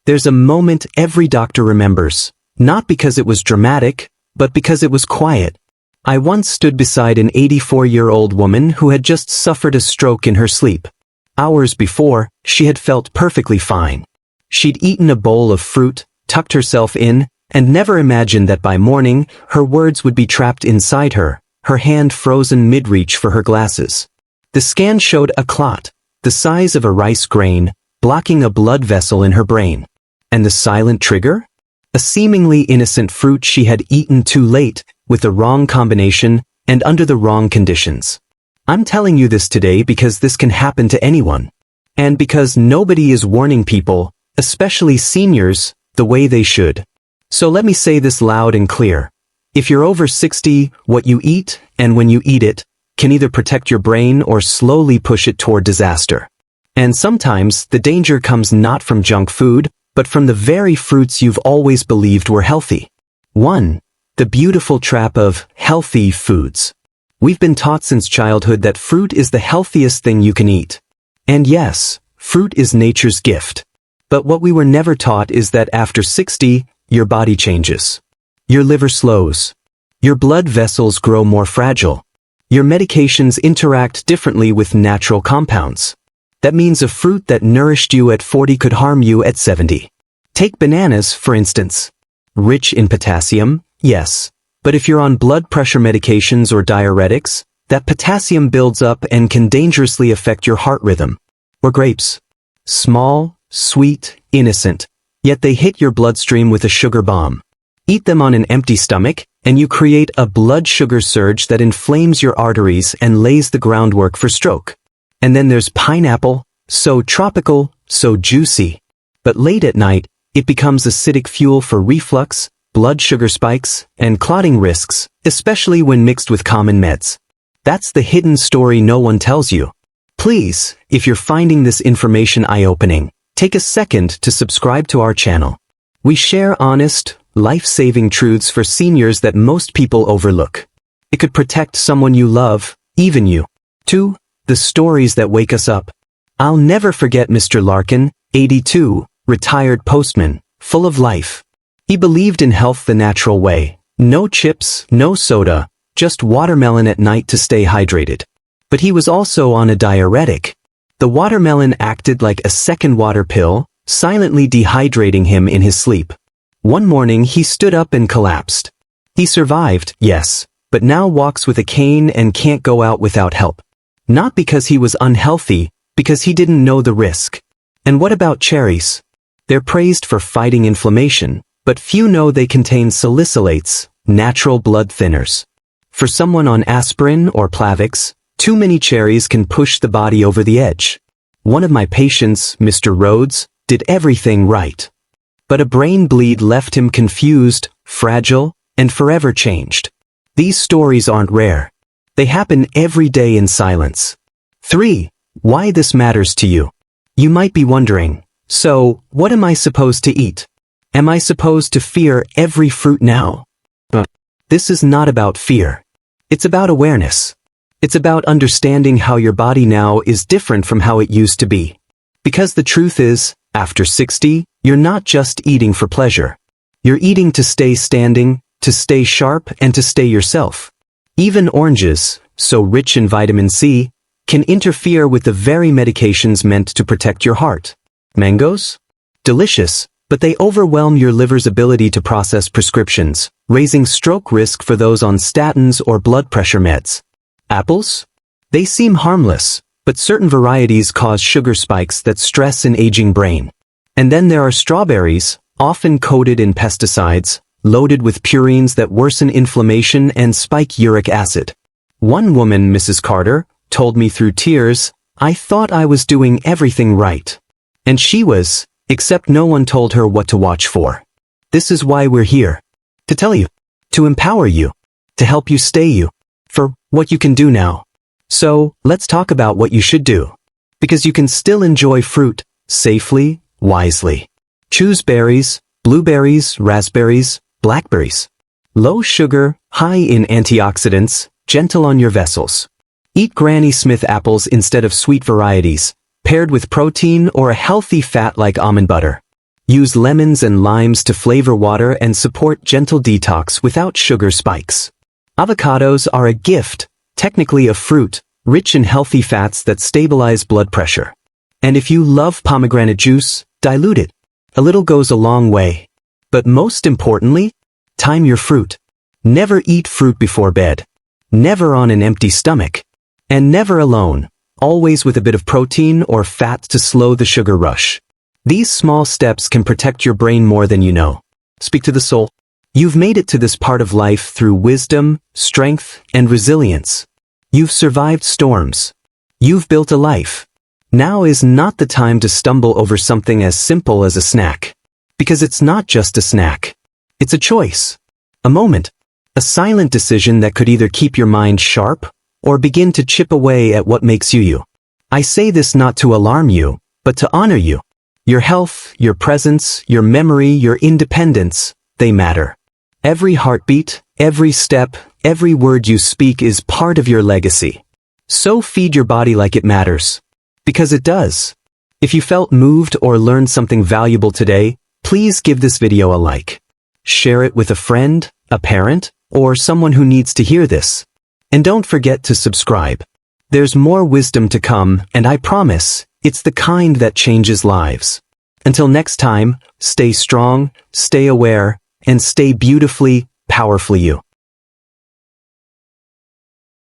There's a moment every doctor remembers, not because it was dramatic, but because it was quiet. I once stood beside an 84-year-old woman who had just suffered a stroke in her sleep. Hours before, she had felt perfectly fine. She'd eaten a bowl of fruit, tucked herself in, and never imagined that by morning, her words would be trapped inside her, her hand frozen mid-reach for her glasses. The scan showed a clot, the size of a rice grain, blocking a blood vessel in her brain. And the silent trigger? A seemingly innocent fruit she had eaten too late, with the wrong combination, and under the wrong conditions. I'm telling you this today because this can happen to anyone. And because nobody is warning people, especially seniors, the way they should. So let me say this loud and clear. If you're over 60, what you eat, and when you eat it, can either protect your brain or slowly push it toward disaster. And sometimes, the danger comes not from junk food, but from the very fruits you've always believed were healthy. 1. The beautiful trap of healthy foods. We've been taught since childhood that fruit is the healthiest thing you can eat. And yes, fruit is nature's gift. But what we were never taught is that after 60, your body changes. Your liver slows. Your blood vessels grow more fragile. Your medications interact differently with natural compounds. That means a fruit that nourished you at 40 could harm you at 70. Take bananas, for instance. Rich in potassium, yes. But if you're on blood pressure medications or diuretics, that potassium builds up and can dangerously affect your heart rhythm. Or grapes. Small, sweet, innocent, yet they hit your bloodstream with a sugar bomb. Eat them on an empty stomach, and you create a blood sugar surge that inflames your arteries and lays the groundwork for stroke. And then there's pineapple, so tropical, so juicy. But late at night, it becomes acidic fuel for reflux, blood sugar spikes, and clotting risks, especially when mixed with common meds. That's the hidden story no one tells you. Please, if you're finding this information eye-opening, take a second to subscribe to our channel. We share honest, life-saving truths for seniors that most people overlook. It could protect someone you love, even you. 2. The stories that wake us up. I'll never forget Mr. Larkin, 82, retired postman, full of life. He believed in health the natural way. No chips, no soda, just watermelon at night to stay hydrated. But he was also on a diuretic. The watermelon acted like a second water pill, silently dehydrating him in his sleep. One morning he stood up and collapsed. He survived, yes, but now walks with a cane and can't go out without help. Not because he was unhealthy, because he didn't know the risk. And what about cherries? They're praised for fighting inflammation, but few know they contain salicylates, natural blood thinners. For someone on aspirin or Plavix, too many cherries can push the body over the edge. One of my patients, Mr. Rhodes, did everything right. But a brain bleed left him confused, fragile, and forever changed. These stories aren't rare. They happen every day in silence. 3. Why this matters to you. You might be wondering, so, what am I supposed to eat? Am I supposed to fear every fruit now? This is not about fear. It's about awareness. It's about understanding how your body now is different from how it used to be. Because the truth is, after 60, you're not just eating for pleasure. You're eating to stay standing, to stay sharp, and to stay yourself. Even oranges, so rich in vitamin C, can interfere with the very medications meant to protect your heart. Mangoes? Delicious, but they overwhelm your liver's ability to process prescriptions, raising stroke risk for those on statins or blood pressure meds. Apples? They seem harmless, but certain varieties cause sugar spikes that stress an aging brain. And then there are strawberries, often coated in pesticides, loaded with purines that worsen inflammation and spike uric acid. One woman, Mrs. Carter, told me through tears, "I thought I was doing everything right." And she was, except no one told her what to watch for. This is why we're here. To tell you. To empower you. To help you stay you. For what you can do now. So, let's talk about what you should do. Because you can still enjoy fruit, safely, wisely. Choose berries, blueberries, raspberries, blackberries. Low sugar, high in antioxidants, gentle on your vessels. Eat Granny Smith apples instead of sweet varieties, paired with protein or a healthy fat like almond butter. Use lemons and limes to flavor water and support gentle detox without sugar spikes. Avocados are a gift, technically a fruit, rich in healthy fats that stabilize blood pressure. And if you love pomegranate juice, dilute it. A little goes a long way. But most importantly, time your fruit. Never eat fruit before bed. Never on an empty stomach. And never alone, always with a bit of protein or fat to slow the sugar rush. These small steps can protect your brain more than you know. Speak to the soul. You've made it to this part of life through wisdom, strength, and resilience. You've survived storms. You've built a life. Now is not the time to stumble over something as simple as a snack. Because it's not just a snack. It's a choice. A moment. A silent decision that could either keep your mind sharp or begin to chip away at what makes you you. I say this not to alarm you, but to honor you. Your health, your presence, your memory, your independence, they matter. Every heartbeat, every step, every word you speak is part of your legacy. So feed your body like it matters. Because it does. If you felt moved or learned something valuable today, please give this video a like. Share it with a friend, a parent, or someone who needs to hear this. And don't forget to subscribe. There's more wisdom to come, and I promise, it's the kind that changes lives. Until next time, stay strong, stay aware, and stay beautifully, powerfully you.